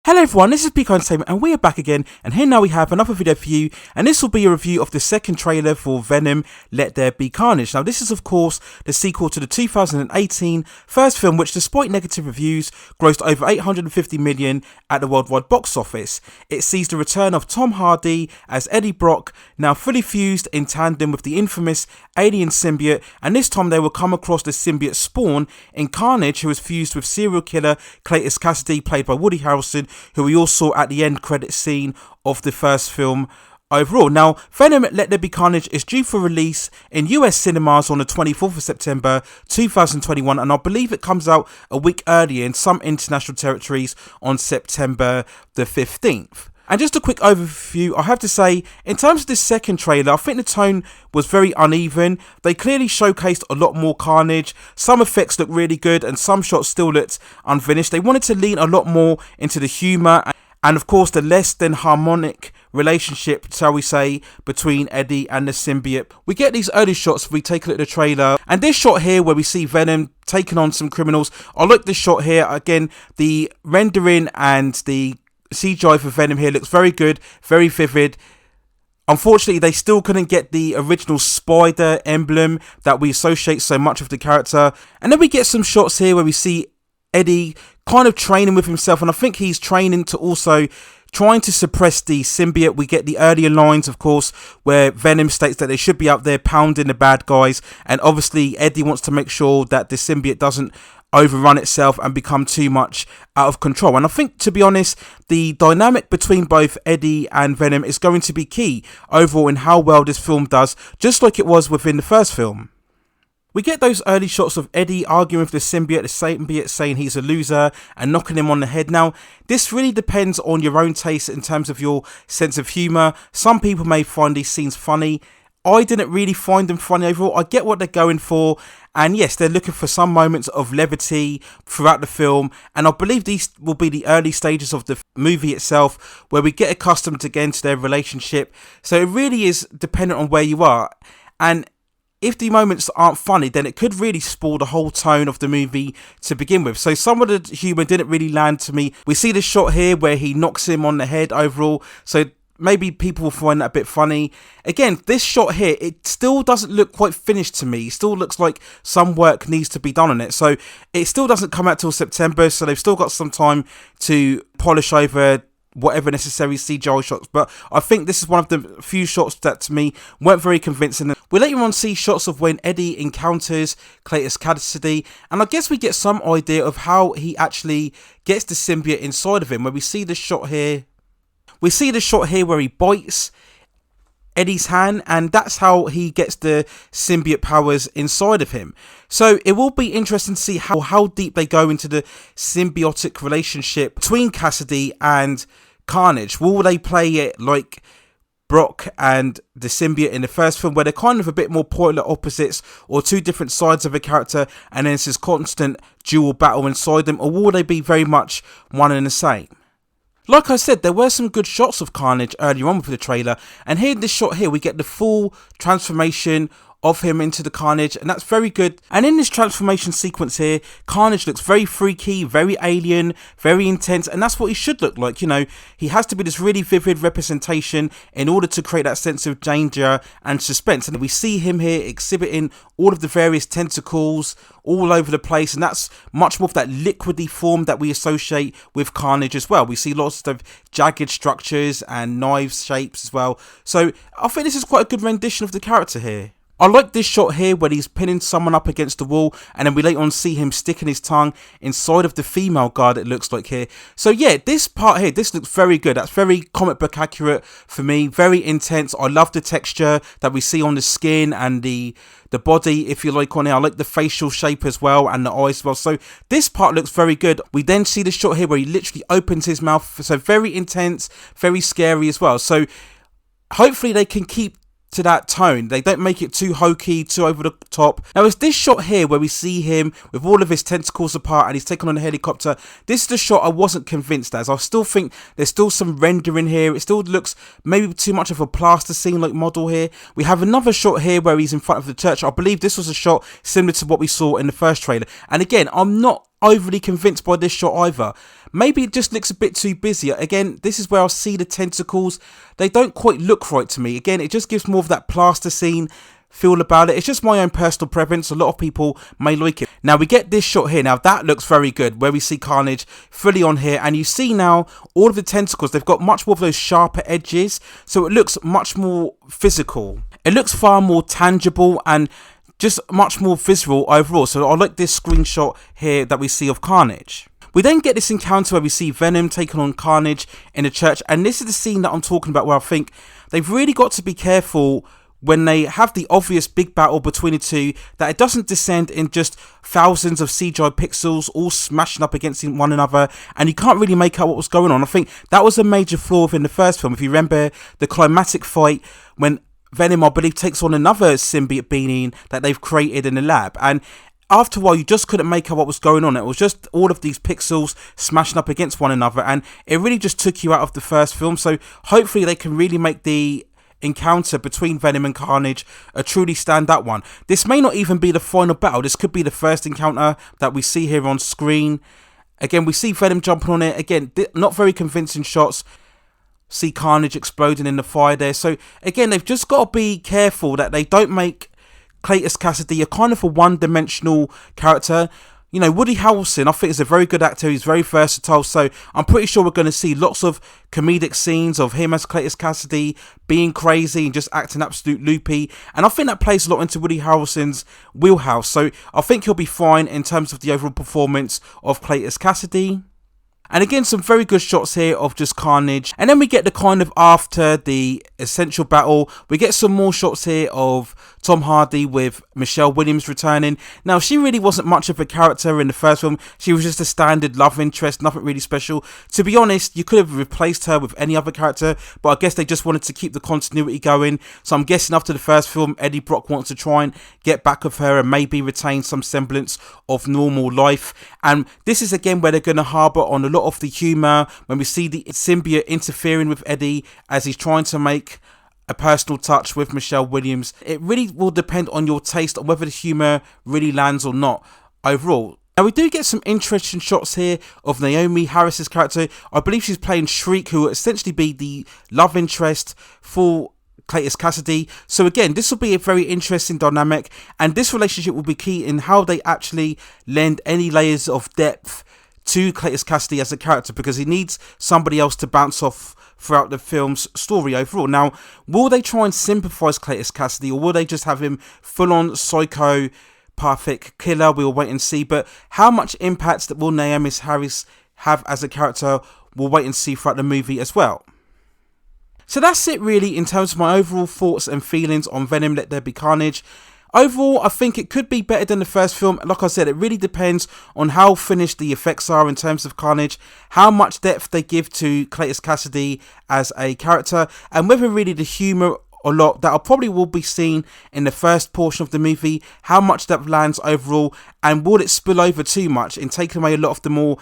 Hello everyone, this is Peak Entertainment and we are back again, and here now we have another video for you, and this will be a review of the second trailer for Venom, There Be Carnage. Now this is of course the sequel to the 2018 first film, which despite negative reviews grossed over 850 million at the worldwide box office. It sees the return of Tom Hardy as Eddie Brock, now fully fused in tandem with the infamous alien symbiote, and this time they will come across the symbiote Spawn in Carnage, who is fused with serial killer Cletus Kasady, played by Woody Harrelson, who we all saw at the end credit scene of the first film overall. Now, Venom Let There Be Carnage is due for release in US cinemas on the 24th of September 2021, and I believe it comes out a week earlier in some international territories on September the 15th. And just a quick overview, I have to say, in terms of this second trailer, I think the tone was very uneven. They clearly showcased a lot more carnage. Some effects look really good and some shots still looked unfinished. They wanted to lean a lot more into the humour and of course the less than harmonic relationship, shall we say, between Eddie and the symbiote. We get these early shots if we take a look at the trailer, and this shot here where we see Venom taking on some criminals. I like this shot here. Again, the rendering and the CGI for Venom here looks very good, very vivid. Unfortunately, they still couldn't get the original spider emblem that we associate so much with the character. And then we get some shots here where we see Eddie kind of training with himself, and I think he's training to also trying to suppress the symbiote. We get the earlier lines, of course, where Venom states that they should be out there pounding the bad guys, and obviously Eddie wants to make sure that the symbiote doesn't overrun itself and become too much out of control. And I think, to be honest, the dynamic between both Eddie and Venom is going to be key overall in how well this film does, just like it was within the first film. We get those early shots of Eddie arguing with the symbiote saying he's a loser and knocking him on the head. Now, this really depends on your own taste in terms of your sense of humour. Some people may find these scenes funny. I didn't really find them funny overall. I get what they're going for, and yes, they're looking for some moments of levity throughout the film, and I believe these will be the early stages of the movie itself, where we get accustomed again to their relationship. So it really is dependent on where you are, and if the moments aren't funny, then it could really spoil the whole tone of the movie to begin with. So some of the humour didn't really land to me. We see the shot here where he knocks him on the head overall, so maybe people will find that a bit funny. Again, this shot here, it still doesn't look quite finished to me. It still looks like some work needs to be done on it. So it still doesn't come out till September, so they've still got some time to polish over whatever necessary CGI shots. But I think this is one of the few shots that to me weren't very convincing. We later on see shots of when Eddie encounters Cletus Kasady, and I guess we get some idea of how he actually gets the symbiote inside of him, where we see the shot here. We see the shot here where he bites Eddie's hand, and that's how he gets the symbiote powers inside of him. So it will be interesting to see how deep they go into the symbiotic relationship between Kasady and Carnage. Will they play it like Brock and the symbiote in the first film, where they're kind of a bit more polar opposites or two different sides of a character, and then it's this constant dual battle inside them, or will they be very much one and the same? Like I said, there were some good shots of Carnage earlier on with the trailer, and here in this shot here we get the full transformation of him into the Carnage, and that's very good. And in this transformation sequence here, Carnage looks very freaky, very alien, very intense, and that's what he should look like. You know, he has to be this really vivid representation in order to create that sense of danger and suspense. And we see him here exhibiting all of the various tentacles all over the place, and that's much more of that liquidy form that we associate with Carnage as well. We see lots of jagged structures and knives shapes as well. So I think this is quite a good rendition of the character here. I like this shot here where he's pinning someone up against the wall, and then we later on see him sticking his tongue inside of the female guard, it looks like here. So yeah, this part here, this looks very good. That's very comic book accurate for me, very intense. I love the texture that we see on the skin and the body, if you like, on here. I like the facial shape as well and the eyes as well. So this part looks very good. We then see the shot here where he literally opens his mouth. So very intense, very scary as well. So hopefully they can keep to that tone. They don't make it too hokey, too over the top. Now it's this shot here where we see him with all of his tentacles apart and he's taken on a helicopter. This is the shot I wasn't convinced as. I still think there's still some rendering here. It still looks maybe too much of a plaster scene like model here. We have another shot here where he's in front of the church. I believe this was a shot similar to what we saw in the first trailer. And again, I'm not overly convinced by this shot either. maybe it just looks a bit too busy. Again, this is where I'll see the tentacles. They don't quite look right to me. Again, it just gives more of that plasticine feel about it. It's just my own personal preference. A lot of people may like it. Now we get this shot here. Now that looks very good, where we see Carnage fully on here, and you see now all of the tentacles, they've got much more of those sharper edges, so it looks much more physical. It looks far more tangible and just much more visceral overall. So I like this screenshot here that we see of Carnage. We then get this encounter where we see Venom taking on Carnage in a church, and this is the scene that I'm talking about, where I think they've really got to be careful when they have the obvious big battle between the two, that it doesn't descend in just thousands of CGI pixels all smashing up against one another, and you can't really make out what was going on. I think that was a major flaw within the first film. If you remember the climatic fight when Venom, I believe, takes on another symbiote being that they've created in the lab, and after a while you just couldn't make out what was going on. It was just all of these pixels smashing up against one another, and it really just took you out of the first film. So hopefully they can really make the encounter between Venom and Carnage a truly stand-up one. This may not even be the final battle. This could be the first encounter that we see here on screen. Again, we see Venom jumping on it. Again, not very convincing shots. See Carnage exploding in the fire there. So again, they've just got to be careful that they don't make Cletus Kasady a kind of a one-dimensional character. You know, Woody Harrelson, I think, is a very good actor. He's very versatile, so I'm pretty sure we're going to see lots of comedic scenes of him as Cletus Kasady being crazy and just acting absolute loopy, and I think that plays a lot into Woody Harrelson's wheelhouse, so I think he'll be fine in terms of the overall performance of Cletus Kasady. And again, some very good shots here of just Carnage. And then we get the kind of after the essential battle, we get some more shots here of Tom Hardy with Michelle Williams returning. Now, she really wasn't much of a character in the first film. She was just a standard love interest, nothing really special. To be honest, you could have replaced her with any other character, but I guess they just wanted to keep the continuity going. So I'm guessing after the first film, Eddie Brock wants to try and get back with her and maybe retain some semblance of normal life. And this is again where they're going to harbour on a lot of the humour when we see the symbiote interfering with Eddie as he's trying to make a personal touch with Michelle Williams. It really will depend on your taste on whether the humour really lands or not overall. Now we do get some interesting shots here of Naomi Harris's character. I believe she's playing Shriek, who will essentially be the love interest for Cletus Kasady. So again, this will be a very interesting dynamic, and this relationship will be key in how they actually lend any layers of depth to Cletus Kasady as a character, because he needs somebody else to bounce off throughout the film's story overall. Now, will they try and sympathise Cletus Kasady, or will they just have him full-on psychopathic killer? We'll wait and see. But how much impact will Naomi Harris have as a character? We'll wait and see throughout the movie as well. So that's it really in terms of my overall thoughts and feelings on Venom Let There Be Carnage. Overall, I think it could be better than the first film. Like I said, it really depends on how finished the effects are in terms of Carnage, how much depth they give to Cletus Kasady as a character, and whether really the humour a lot that probably will be seen in the first portion of the movie, how much that lands overall, and will it spill over too much in taking away a lot of the more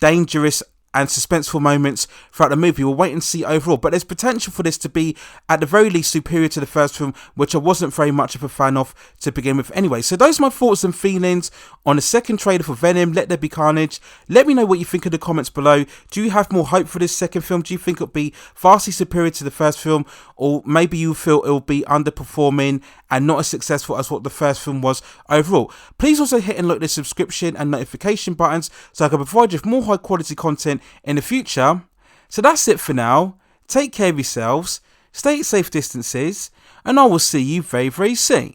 dangerous and suspenseful moments throughout the movie. We'll wait and see overall, but there's potential for this to be at the very least superior to the first film, which I wasn't very much of a fan of to begin with anyway. So those are my thoughts and feelings on the second trailer for Venom Let There Be Carnage. Let me know what you think in the comments below. Do you have more hope for this second film? Do you think it'll be vastly superior to the first film, or maybe you feel it'll be underperforming and not as successful as what the first film was overall? Please also hit and like the subscription and notification buttons so I can provide you with more high quality content in the future. So that's it for now. Take care of yourselves, stay at safe distances, and I will see you very, very soon.